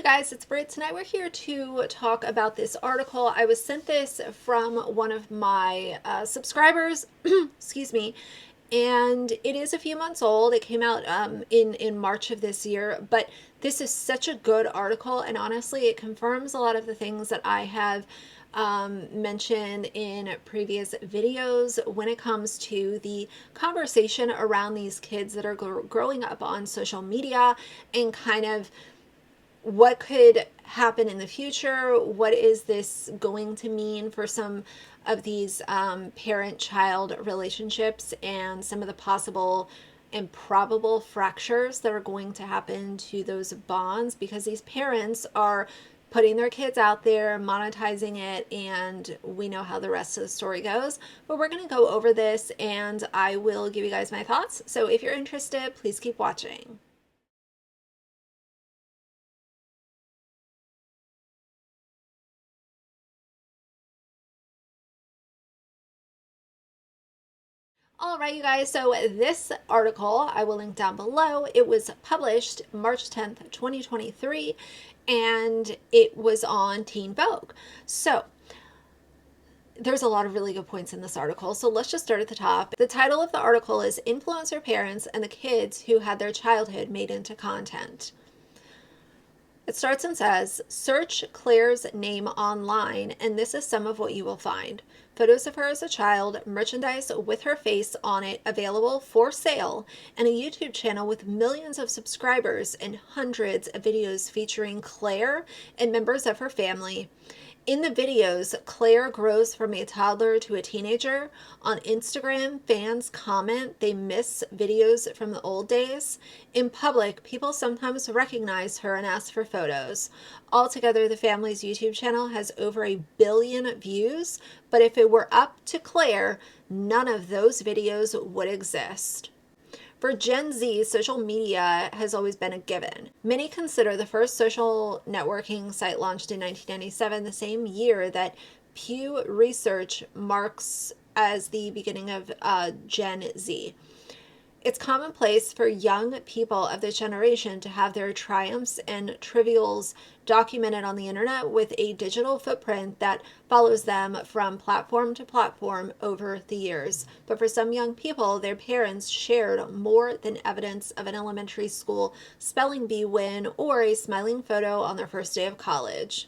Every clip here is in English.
you guys, it's Britt. Tonight we're here to talk about this article. I was sent this from one of my subscribers, excuse me, and it is a few months old. It came out in March of this year, but this is such a good article, and honestly, it confirms a lot of the things that I have mentioned in previous videos when it comes to the conversation around these kids that are growing up on social media and kind of what could happen in the future. What is this going to mean for some of these parent-child relationships and some of the possible and probable fractures that are going to happen to those bonds, because these parents are putting their kids out there, monetizing it, and we know how the rest of the story goes. But we're going to go over this and I will give you guys my thoughts. So if you're interested, please keep watching. All right, you guys, so this article I will link down below. It was published March 10th, 2023, and it was on Teen Vogue. So there's a lot of really good points in this article. So let's just start at the top. The title of the article is Influencer Parents and the Kids Who Had Their Childhood Made into Content. It starts and says, search Claire's name online, and this is some of what you will find. Photos of her as a child, merchandise with her face on it available for sale, and a YouTube channel with millions of subscribers and hundreds of videos featuring Claire and members of her family. In the videos, Claire grows from a toddler to a teenager. On Instagram, fans comment they miss videos from the old days. In public, people sometimes recognize her and ask for photos. Altogether, the family's YouTube channel has over 1 billion views, but if it were up to Claire, none of those videos would exist. For Gen Z, social media has always been a given. Many consider the first social networking site launched in 1997, the same year that Pew Research marks as the beginning of Gen Z. It's commonplace for young people of this generation to have their triumphs and trivials documented on the internet with a digital footprint that follows them from platform to platform over the years. But for some young people, their parents shared more than evidence of an elementary school spelling bee win or a smiling photo on their first day of college.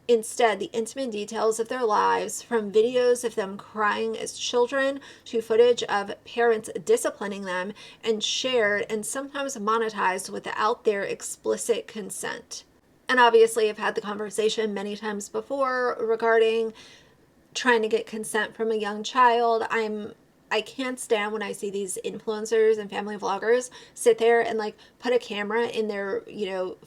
Instead, the intimate details of their lives, from videos of them crying as children to footage of parents disciplining them, and shared and sometimes monetized without their explicit consent. And obviously, I've had the conversation many times before regarding trying to get consent from a young child. I can't stand when I see these influencers and family vloggers sit there and like put a camera in their,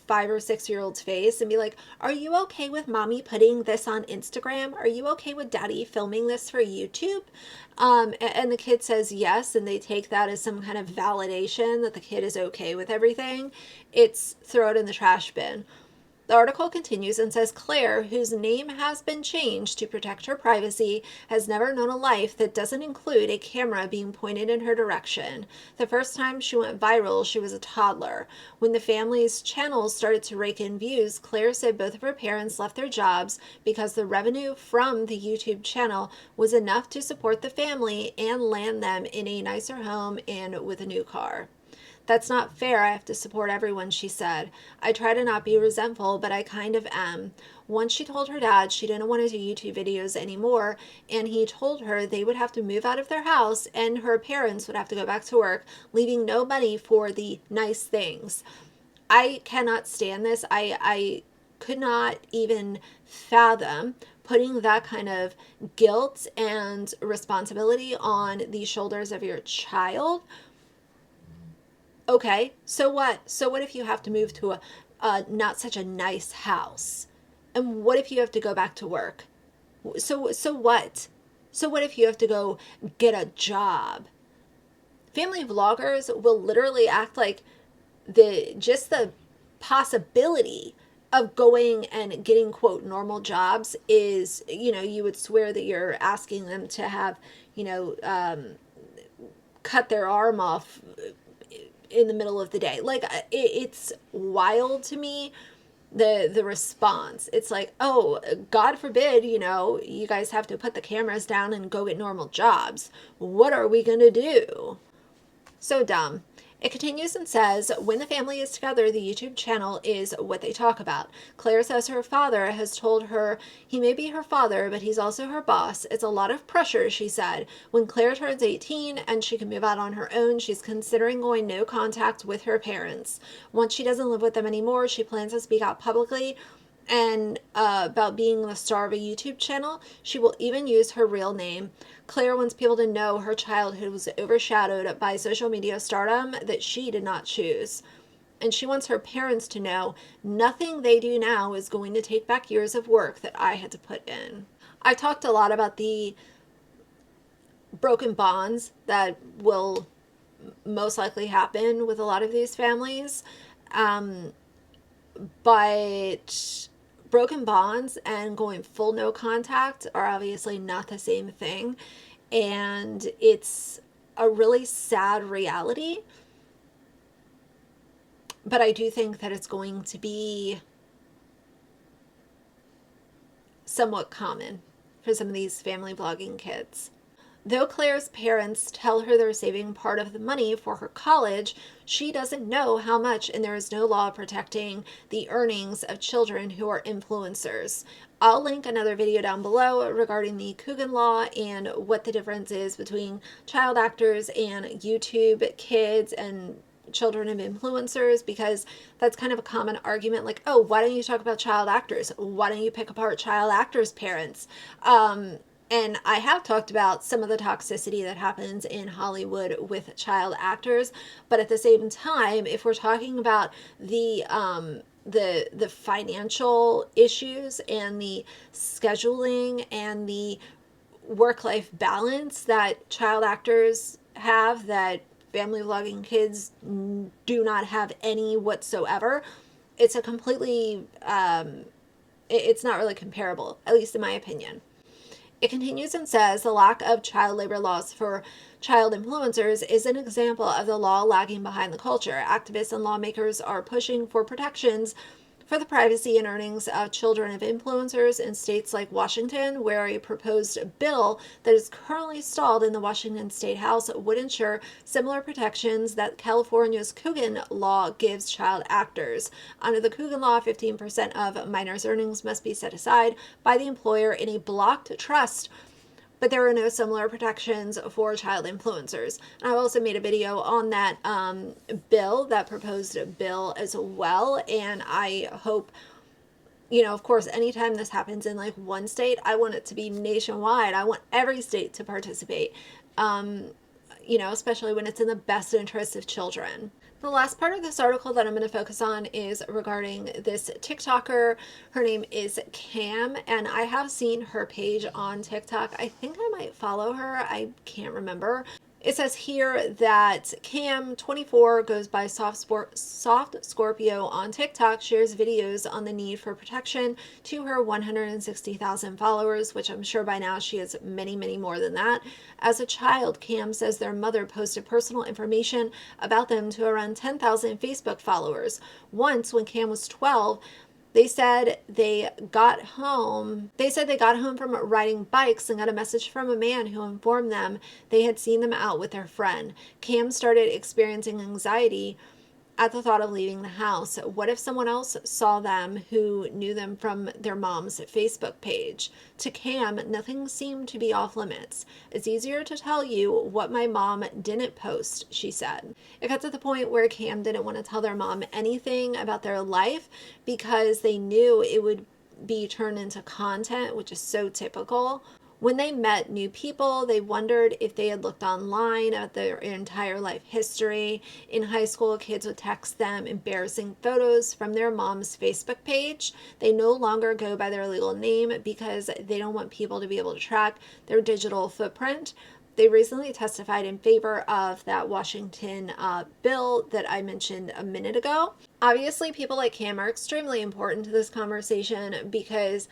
5 or 6 year old's face and be like, are you okay with mommy putting this on Instagram? Are you okay with daddy filming this for YouTube? And the kid says yes, and they take that as some kind of validation that the kid is okay with everything. It's throw it in the trash bin. The article continues and says Claire, whose name has been changed to protect her privacy, has never known a life that doesn't include a camera being pointed in her direction. The first time she went viral, she was a toddler. When the family's channels started to rake in views, Claire said both of her parents left their jobs because the revenue from the YouTube channel was enough to support the family and land them in a nicer home and with a new car. That's not fair. I have to support everyone, she said. I try to not be resentful, but I kind of am. Once she told her dad she didn't want to do YouTube videos anymore, and he told her they would have to move out of their house and her parents would have to go back to work, leaving no money for the nice things. I cannot stand this. I could not even fathom putting that kind of guilt and responsibility on the shoulders of your child. Okay, so what? So what if you have to move to a not such a nice house? And what if you have to go back to work? So what? So what if you have to go get a job? Family vloggers will literally act like the possibility of going and getting quote normal jobs is, you would swear that you're asking them to have, cut their arm off in the middle of the day. Like, it's wild to me the response. It's like, oh, God forbid, you guys have to put the cameras down and go get normal jobs. What are we going to do? So dumb. It continues and says, when the family is together, the YouTube channel is what they talk about. Claire says her father has told her he may be her father, but he's also her boss. It's a lot of pressure, she said. When Claire turns 18 and she can move out on her own, she's considering going no contact with her parents. Once she doesn't live with them anymore, she plans to speak out publicly and about being the star of a YouTube channel. She will even use her real name. Claire wants people to know her childhood was overshadowed by social media stardom that she did not choose. And she wants her parents to know nothing they do now is going to take back years of work that I had to put in. I talked a lot about the broken bonds that will most likely happen with a lot of these families. But broken bonds and going full no contact are obviously not the same thing. And it's a really sad reality. But I do think that it's going to be somewhat common for some of these family vlogging kids. Though Claire's parents tell her they're saving part of the money for her college, she doesn't know how much, and there is no law protecting the earnings of children who are influencers. I'll link another video down below regarding the COOGAN law and what the difference is between child actors and YouTube kids and children of influencers, because that's kind of a common argument, like, oh, why don't you talk about child actors? Why don't you pick apart child actors' parents? And I have talked about some of the toxicity that happens in Hollywood with child actors, but at the same time, if we're talking about the financial issues and the scheduling and the work-life balance that child actors have that family vlogging kids do not have any whatsoever, it's a completely it's not really comparable, at least in my opinion. It continues and says the lack of child labor laws for child influencers is an example of the law lagging behind the culture. Activists and lawmakers are pushing for protections for the privacy and earnings of children of influencers in states like Washington, where a proposed bill that is currently stalled in the Washington State House would ensure similar protections that California's COOGAN law gives child actors. Under the COOGAN law, 15% of minors' earnings must be set aside by the employer in a blocked trust, but there are no similar protections for child influencers. And I've also made a video on that bill, that proposed bill as well. And I hope, of course, anytime this happens in like one state, I want it to be nationwide. I want every state to participate, especially when it's in the best interest of children. The last part of this article that I'm going to focus on is regarding this TikToker. Her name is Cam, and I have seen her page on TikTok. I think I might follow her. I can't remember. It says here that Cam, 24, goes by Soft Scorpio on TikTok, shares videos on the need for protection to her 160,000 followers, which I'm sure by now she has many, many more than that. As a child, Cam says their mother posted personal information about them to around 10,000 Facebook followers. Once, when Cam was 12, they said they got home from riding bikes and got a message from a man who informed them they had seen them out with their friend. Cam started experiencing anxiety at the thought of leaving the house. What if someone else saw them who knew them from their mom's Facebook page? To Cam, nothing seemed to be off limits. It's easier to tell you what my mom didn't post, she said. It got to the point where Cam didn't want to tell their mom anything about their life because they knew it would be turned into content, which is so typical. When they met new people, they wondered if they had looked online at their entire life history. In high school, kids would text them embarrassing photos from their mom's Facebook page. They no longer go by their legal name because they don't want people to be able to track their digital footprint. They recently testified in favor of that Washington bill that I mentioned a minute ago. Obviously, people like Cam are extremely important to this conversation because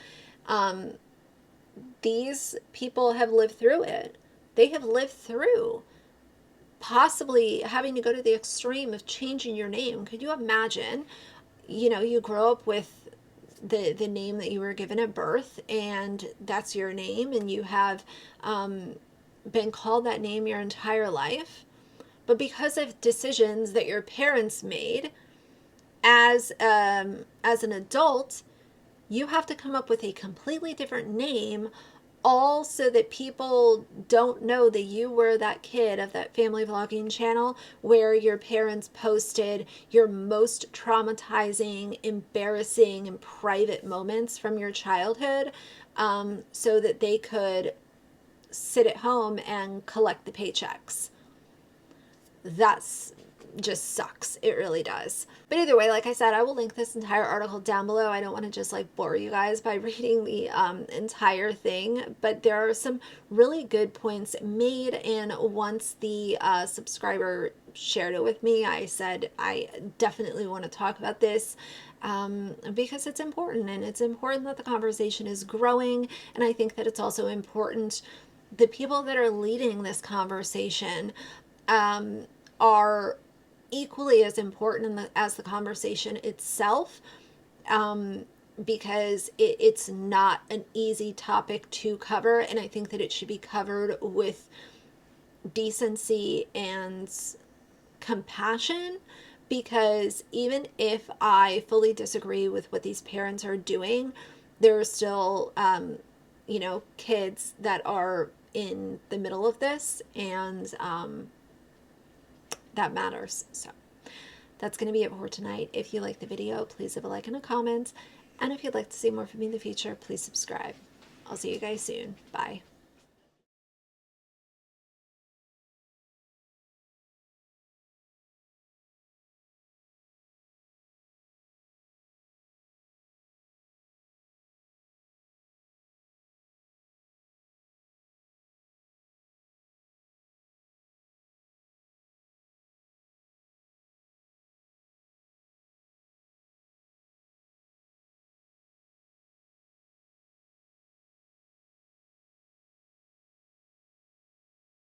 these people have lived through it. They have lived through possibly having to go to the extreme of changing your name. Could you imagine, you grow up with the name that you were given at birth, and that's your name, and you have been called that name your entire life. But because of decisions that your parents made as an adult, you have to come up with a completely different name, all so that people don't know that you were that kid of that family vlogging channel where your parents posted your most traumatizing, embarrassing, and private moments from your childhood, so that they could sit at home and collect the paychecks. That's just sucks. It really does. But either way, like I said, I will link this entire article down below. I don't want to just like bore you guys by reading the entire thing, but there are some really good points made. And once the subscriber shared it with me, I said I definitely want to talk about this, because it's important, and it's important that the conversation is growing. And I think that it's also important the people that are leading this conversation are equally as important as the conversation itself, because it's not an easy topic to cover, and I think that it should be covered with decency and compassion, because even if I fully disagree with what these parents are doing, there are still kids that are in the middle of this, and that matters. So that's going to be it for tonight. If you like the video, please leave a like and a comment. And if you'd like to see more from me in the future, please subscribe. I'll see you guys soon. Bye.